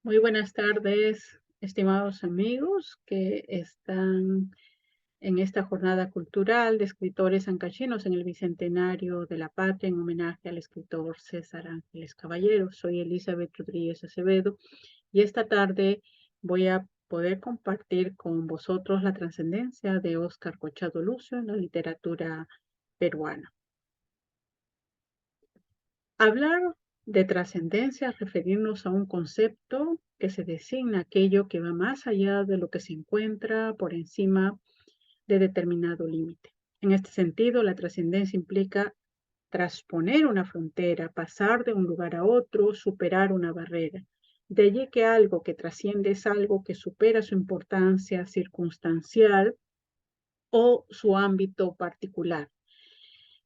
Muy buenas tardes, estimados amigos que están en esta jornada cultural de escritores ancachinos en el Bicentenario de la Patria en homenaje al escritor César Ángeles Caballero. Soy Elizabeth Rodríguez Acevedo y esta tarde voy a poder compartir con vosotros la trascendencia de Óscar Cochado Lucio en la literatura peruana. Hablar de trascendencia es referirnos a un concepto que se designa aquello que va más allá de lo que se encuentra por encima de determinado límite. En este sentido, la trascendencia implica trasponer una frontera, pasar de un lugar a otro, superar una barrera. De allí que algo que trasciende es algo que supera su importancia circunstancial o su ámbito particular.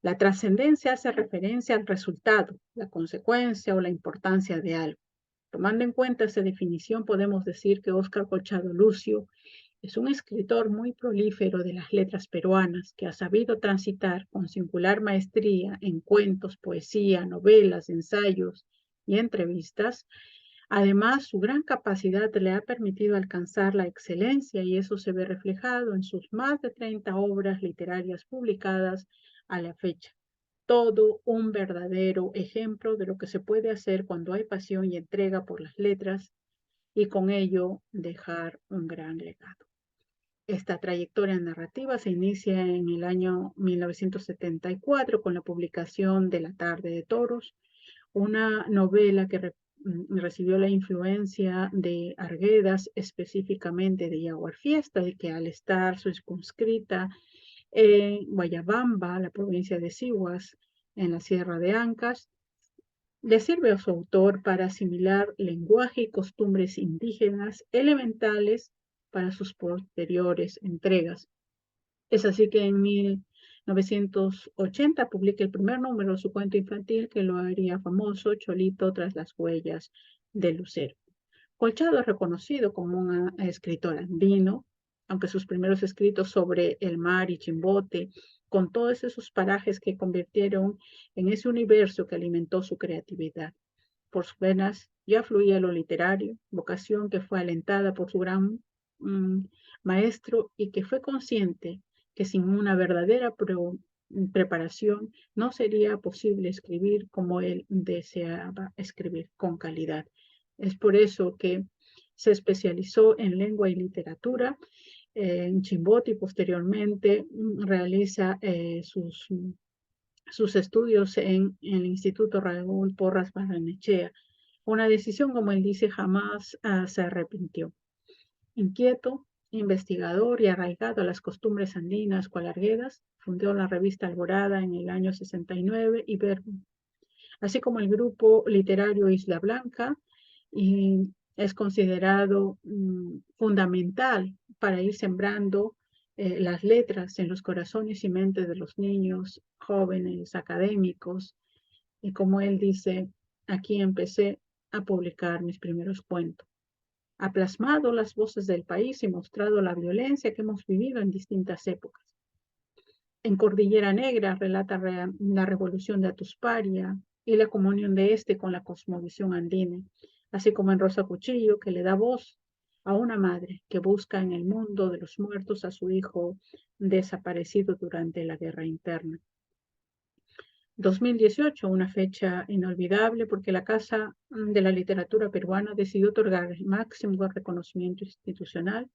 La trascendencia hace referencia al resultado, la consecuencia o la importancia de algo. Tomando en cuenta esa definición, podemos decir que Óscar Cochado Lucio es un escritor muy prolífero de las letras peruanas que ha sabido transitar con singular maestría en cuentos, poesía, novelas, ensayos y entrevistas. Además, su gran capacidad le ha permitido alcanzar la excelencia y eso se ve reflejado en sus más de 30 obras literarias publicadas a la fecha. Todo un verdadero ejemplo de lo que se puede hacer cuando hay pasión y entrega por las letras y con ello dejar un gran legado. Esta trayectoria narrativa se inicia en el año 1974 con la publicación de La tarde de toros, una novela que recibió la influencia de Arguedas, específicamente de Yaguar Fiesta, y que al estar circunscrita en Guayabamba, la provincia de Sihuas, en la Sierra de Ancas, le sirve a su autor para asimilar lenguaje y costumbres indígenas elementales para sus posteriores entregas. Es así que en 1980 publica el primer número de su cuento infantil que lo haría famoso, Cholito tras las huellas de Lucero. Colchado es reconocido como un escritor andino, aunque sus primeros escritos sobre el mar y Chimbote, con todos esos parajes que convirtieron en ese universo que alimentó su creatividad. Por sus venas ya fluía lo literario, vocación que fue alentada por su gran mm, maestro y que fue consciente que sin una verdadera preparación no sería posible escribir como él deseaba escribir con calidad. Es por eso que se especializó en lengua y literatura en Chimbote y posteriormente realiza sus estudios en el Instituto Raúl Porras Barrenechea. Una decisión, como él dice, jamás se arrepintió. Inquieto, investigador y arraigado a las costumbres andinas coalarguedas, fundó la revista Alborada en el año 69 y Verbo, así como el grupo literario Isla Blanca, y es considerado fundamental para ir sembrando las letras en los corazones y mentes de los niños, jóvenes, académicos, y como él dice, aquí empecé a publicar mis primeros cuentos. Ha plasmado las voces del país y mostrado la violencia que hemos vivido en distintas épocas. En Cordillera Negra relata la revolución de Atusparia y la comunión de este con la cosmovisión andina, así como en Rosa Cuchillo, que le da voz a una madre que busca en el mundo de los muertos a su hijo desaparecido durante la guerra interna. 2018, una fecha inolvidable porque la Casa de la Literatura Peruana decidió otorgar el máximo reconocimiento institucional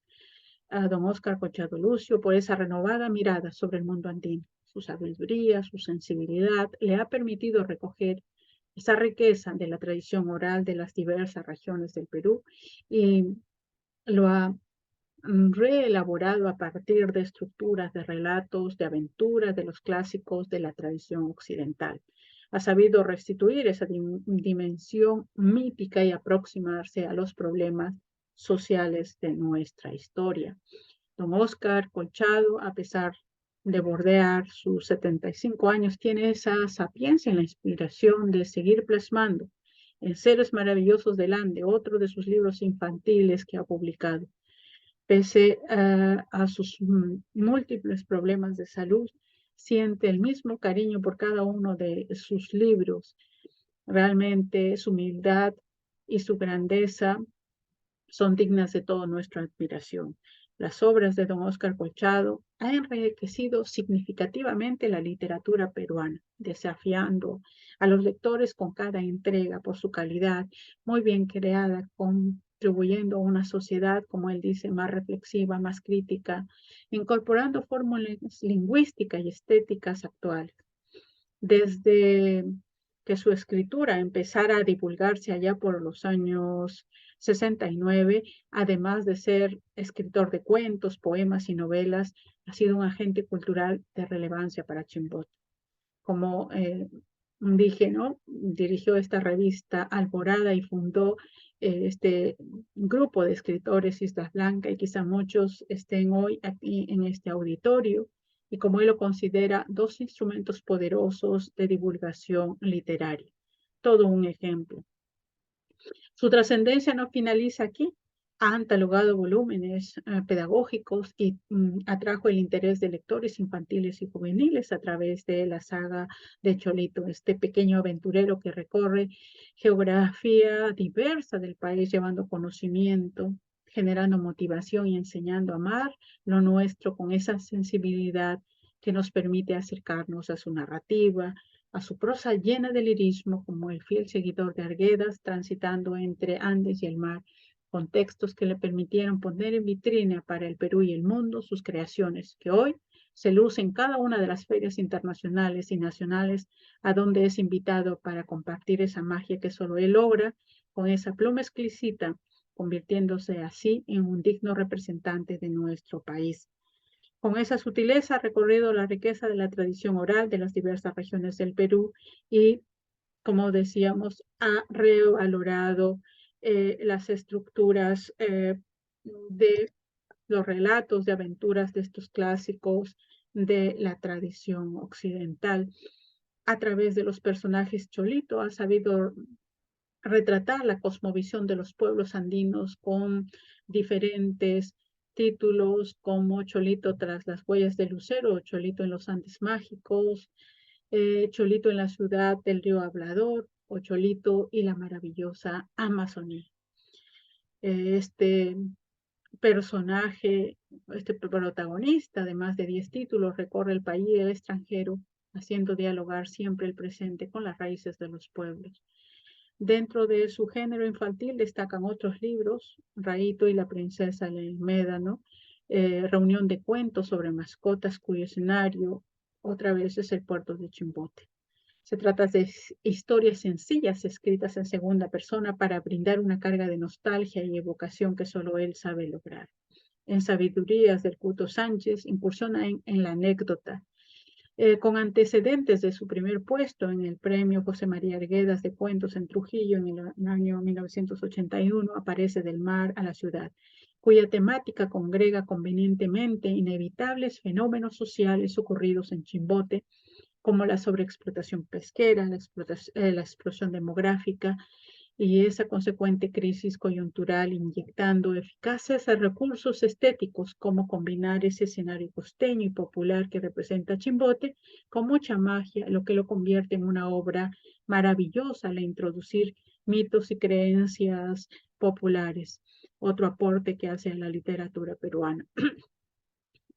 a don Óscar Cochado Lucio por esa renovada mirada sobre el mundo andino. Su sabiduría, su sensibilidad le ha permitido recoger esa riqueza de la tradición oral de las diversas regiones del Perú y lo ha reelaborado a partir de estructuras de relatos, de aventuras de los clásicos de la tradición occidental. Ha sabido restituir esa dimensión mítica y aproximarse a los problemas sociales de nuestra historia. Don Óscar Colchado, a pesar de bordear sus 75 años, tiene esa sapiencia en la inspiración de seguir plasmando en Seres Maravillosos del Ande, otro de sus libros infantiles que ha publicado. Pese a sus múltiples problemas de salud, siente el mismo cariño por cada uno de sus libros. Realmente su humildad y su grandeza son dignas de toda nuestra admiración. Las obras de don Oscar Colchado han enriquecido significativamente la literatura peruana, desafiando a los lectores con cada entrega por su calidad, muy bien creada, contribuyendo a una sociedad, como él dice, más reflexiva, más crítica, incorporando fórmulas lingüísticas y estéticas actuales. Desde que su escritura empezara a divulgarse allá por los años 69, además de ser escritor de cuentos, poemas y novelas, ha sido un agente cultural de relevancia para Chimbote. Como dije, ¿no? Dirigió esta revista Alborada y fundó este grupo de escritores Islas Blancas, y quizá muchos estén hoy aquí en este auditorio, y como él lo considera, dos instrumentos poderosos de divulgación literaria. Todo un ejemplo. Su trascendencia no finaliza aquí. Ha catalogado volúmenes pedagógicos y atrajo el interés de lectores infantiles y juveniles a través de la saga de Cholito, este pequeño aventurero que recorre geografía diversa del país, llevando conocimiento, generando motivación y enseñando a amar lo nuestro con esa sensibilidad que nos permite acercarnos a su narrativa, a su prosa llena de lirismo, como el fiel seguidor de Arguedas, transitando entre Andes y el mar, con textos que le permitieron poner en vitrina para el Perú y el mundo sus creaciones, que hoy se lucen en cada una de las ferias internacionales y nacionales a donde es invitado para compartir esa magia que solo él logra con esa pluma exquisita, convirtiéndose así en un digno representante de nuestro país. Con esa sutileza ha recorrido la riqueza de la tradición oral de las diversas regiones del Perú y, como decíamos, ha revalorado las estructuras de los relatos de aventuras de estos clásicos de la tradición occidental. A través de los personajes Cholito ha sabido retratar la cosmovisión de los pueblos andinos con diferentes títulos como Cholito tras las huellas de Lucero, Cholito en los Andes Mágicos, Cholito en la ciudad del río Hablador o Cholito y la maravillosa Amazonía. Este personaje, este protagonista de más de 10 títulos, recorre el país y el extranjero, haciendo dialogar siempre el presente con las raíces de los pueblos. Dentro de su género infantil destacan otros libros, Raito y la princesa del Médano, reunión de cuentos sobre mascotas cuyo escenario otra vez es el puerto de Chimbote. Se trata de historias sencillas escritas en segunda persona para brindar una carga de nostalgia y evocación que solo él sabe lograr. En Sabidurías del Cuto Sánchez incursiona en la anécdota, con antecedentes de su primer puesto en el premio José María Arguedas de Cuentos en Trujillo en el año 1981, aparece Del mar a la ciudad, cuya temática congrega convenientemente inevitables fenómenos sociales ocurridos en Chimbote, como la sobreexplotación pesquera, la explosión demográfica y esa consecuente crisis coyuntural, inyectando eficaces recursos estéticos, como combinar ese escenario costeño y popular que representa Chimbote con mucha magia, lo que lo convierte en una obra maravillosa al introducir mitos y creencias populares. Otro aporte que hace a la literatura peruana.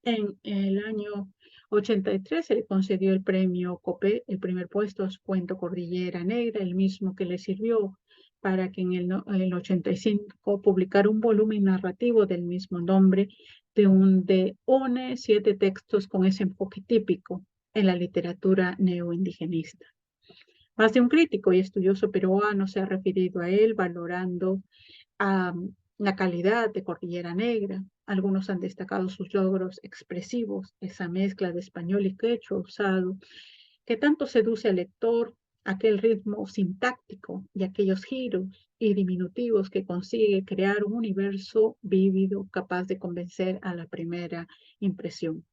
En el año 83 se le concedió el premio COPE, el primer puesto a su cuento Cordillera Negra, el mismo que le sirvió para que en el 85 publicara un volumen narrativo del mismo nombre, de 7 textos con ese enfoque típico en la literatura neoindigenista. Más de un crítico y estudioso peruano se ha referido a él, valorando a la calidad de Cordillera Negra. Algunos han destacado sus logros expresivos, esa mezcla de español y quechua usado, que tanto seduce al lector, aquel ritmo sintáctico y aquellos giros y diminutivos que consigue crear un universo vívido capaz de convencer a la primera impresión.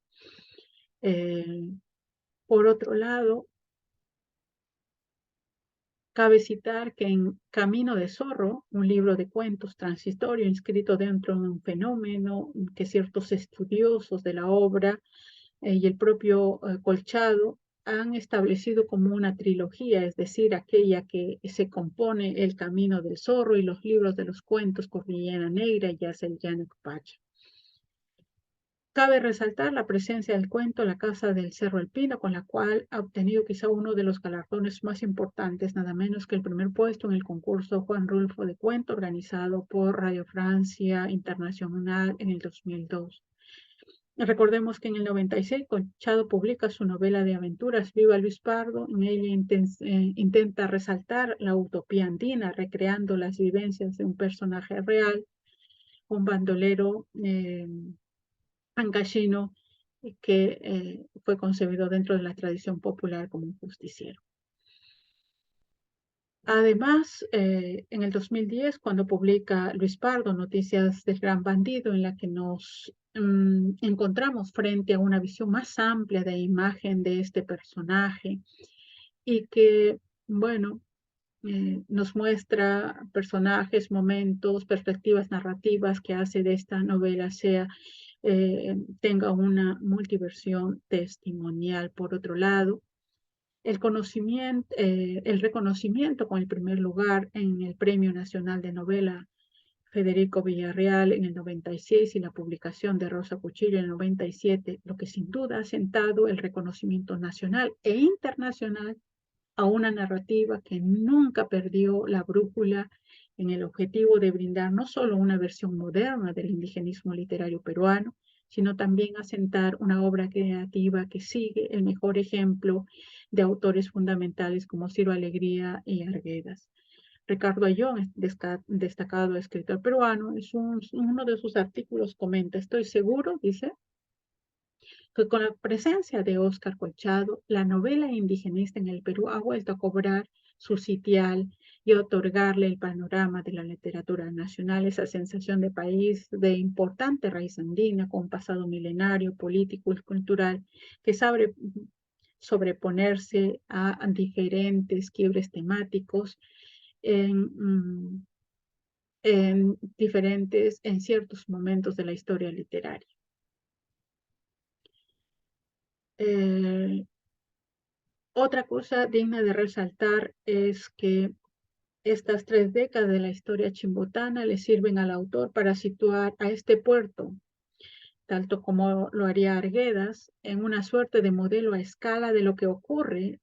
Por otro lado, cabe citar que en Camino de Zorro, un libro de cuentos transitorio inscrito dentro de un fenómeno que ciertos estudiosos de la obra y el propio Colchado han establecido como una trilogía, es decir, aquella que se compone El Camino del Zorro y los libros de los cuentos Cordillera Negra y Yacel Pacha. Cabe resaltar la presencia del cuento La Casa del Cerro El Pino, con la cual ha obtenido quizá uno de los galardones más importantes, nada menos que el primer puesto en el concurso Juan Rulfo de Cuento, organizado por Radio Francia Internacional en el 2002. Recordemos que en el 96 Colchado publica su novela de aventuras Viva Luis Pardo. En ella intenta resaltar la utopía andina, recreando las vivencias de un personaje real, un bandolero ancashino que fue concebido dentro de la tradición popular como un justiciero. Además, en el 2010, cuando publica Luis Pardo, Noticias del Gran Bandido, en la que nos encontramos frente a una visión más amplia de imagen de este personaje y que, bueno, nos muestra personajes, momentos, perspectivas narrativas que hace de esta novela tenga una multiversión testimonial. Por otro lado, el reconocimiento con el primer lugar en el Premio Nacional de Novela Federico Villarreal en el 96 y la publicación de Rosa Cuchillo en el 97, lo que sin duda ha sentado el reconocimiento nacional e internacional a una narrativa que nunca perdió la brújula en el objetivo de brindar no solo una versión moderna del indigenismo literario peruano, sino también asentar una obra creativa que sigue el mejor ejemplo de autores fundamentales como Ciro Alegría y Arguedas. Ricardo Ayllón, destacado escritor peruano, uno de sus artículos comenta: estoy seguro, dice, que con la presencia de Óscar Colchado, la novela indigenista en el Perú ha vuelto a cobrar su sitial y a otorgarle el panorama de la literatura nacional, esa sensación de país de importante raíz andina, con un pasado milenario, político y cultural, que sabe sobreponerse a diferentes quiebres temáticos en, en ciertos momentos de la historia literaria. Otra cosa digna de resaltar es que estas 3 décadas de la historia chimbotana le sirven al autor para situar a este puerto, tanto como lo haría Arguedas, en una suerte de modelo a escala de lo que ocurre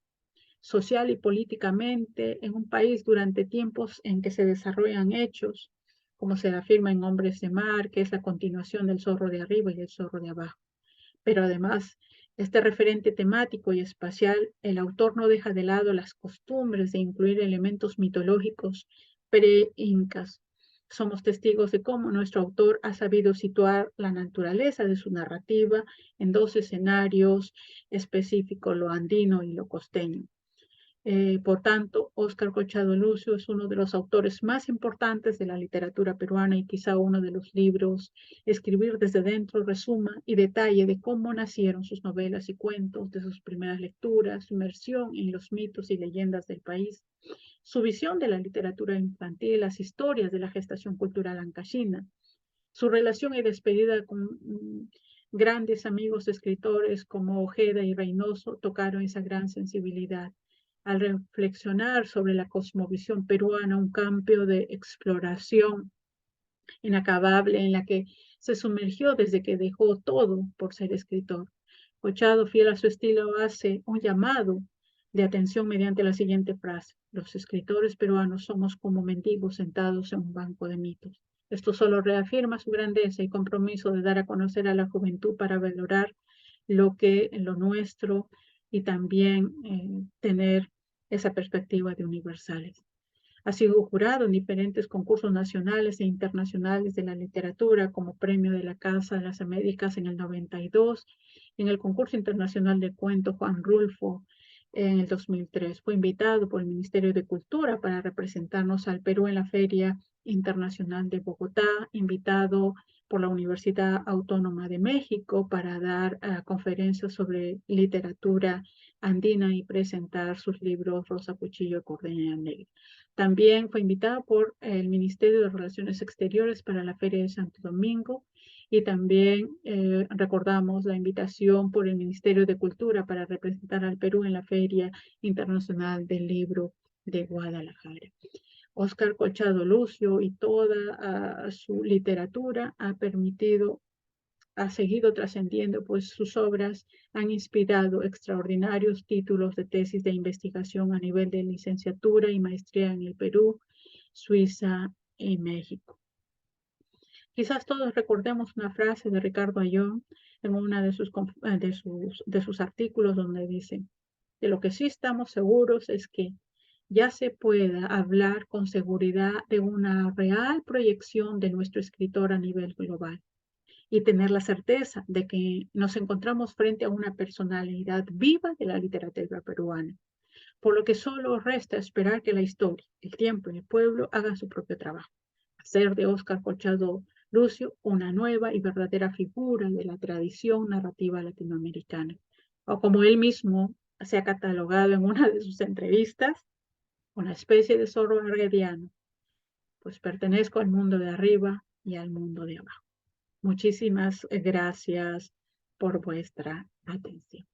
social y políticamente en un país durante tiempos en que se desarrollan hechos, como se afirma en Hombres de Mar, que es la continuación del Zorro de Arriba y del Zorro de Abajo. Pero además, este referente temático y espacial, el autor no deja de lado las costumbres de incluir elementos mitológicos pre-incas. Somos testigos de cómo nuestro autor ha sabido situar la naturaleza de su narrativa en 2 escenarios específicos, lo andino y lo costeño. Por tanto, Óscar Colchado Lucio es uno de los autores más importantes de la literatura peruana y quizá uno de los libros Escribir desde dentro resuma y detalle de cómo nacieron sus novelas y cuentos, de sus primeras lecturas, su inmersión en los mitos y leyendas del país, su visión de la literatura infantil, las historias de la gestación cultural ancashina, su relación y despedida con grandes amigos escritores como Ojeda y Reynoso tocaron esa gran sensibilidad. Al reflexionar sobre la cosmovisión peruana, un campo de exploración inacabable en la que se sumergió desde que dejó todo por ser escritor. Colchado, fiel a su estilo, hace un llamado de atención mediante la siguiente frase: los escritores peruanos somos como mendigos sentados en un banco de mitos. Esto solo reafirma su grandeza y compromiso de dar a conocer a la juventud para valorar lo nuestro y también tener esa perspectiva de universales. Ha sido jurado en diferentes concursos nacionales e internacionales de la literatura, como Premio de la Casa de las Américas en el 92, en el concurso internacional de cuento Juan Rulfo en el 2003. Fue invitado por el Ministerio de Cultura para representarnos al Perú en la Feria Internacional de Bogotá, invitado por la Universidad Autónoma de México para dar conferencias sobre literatura andina y presentar sus libros Rosa Cuchillo y Cordillera Negra. También fue invitado por el Ministerio de Relaciones Exteriores para la Feria de Santo Domingo Y también recordamos la invitación por el Ministerio de Cultura para representar al Perú en la Feria Internacional del Libro de Guadalajara. Óscar Colchado Lucio y toda su literatura ha seguido trascendiendo, pues sus obras han inspirado extraordinarios títulos de tesis de investigación a nivel de licenciatura y maestría en el Perú, Suiza y México. Quizás todos recordemos una frase de Ricardo Ayón en uno de sus artículos donde dice, de lo que sí estamos seguros es que ya se pueda hablar con seguridad de una real proyección de nuestro escritor a nivel global y tener la certeza de que nos encontramos frente a una personalidad viva de la literatura peruana, por lo que solo resta esperar que la historia, el tiempo y el pueblo hagan su propio trabajo, hacer de Óscar Colchado Lucio una nueva y verdadera figura de la tradición narrativa latinoamericana, o como él mismo se ha catalogado en una de sus entrevistas, una especie de zorro arguediano, pues pertenezco al mundo de arriba y al mundo de abajo. Muchísimas gracias por vuestra atención.